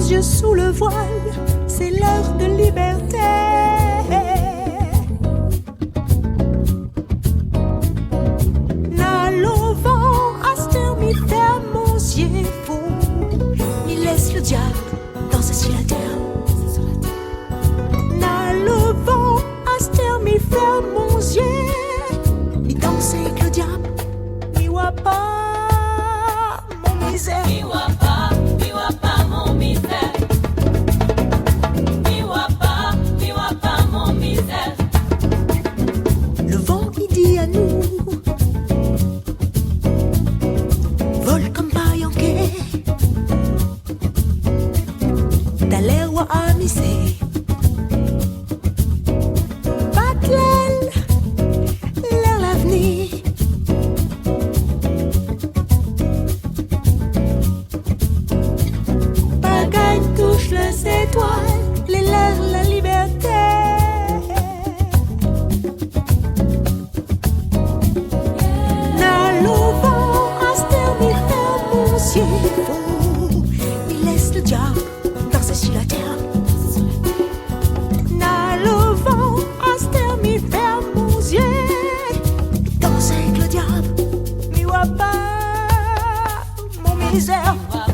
yeux sous le voile, c'est l'heure de liberté. Na le vent asteur mi ferme mon yeux fou, mi laisse le diable danser sur la terre. Na le vent asteur mi ferme mon yeux, mi danse avec le diable, mi voit pas mon misère. Mi voit pas mon misère. Mi voit pas mon misère. Le vent qui dit à nous, vole comme pas yanké, t'as l'air wa amusé. Bat l'aile, l'air l'avenir. Bagaille touche les étoiles, les l'air, la liberté. Na le vent asteur mi ferme mon yeux fou, il laisse le diable danser sur la terre. Na le vent asteur mi ferme mon yeux, il danse avec le diable, mi voit pas mon misère. Mi voit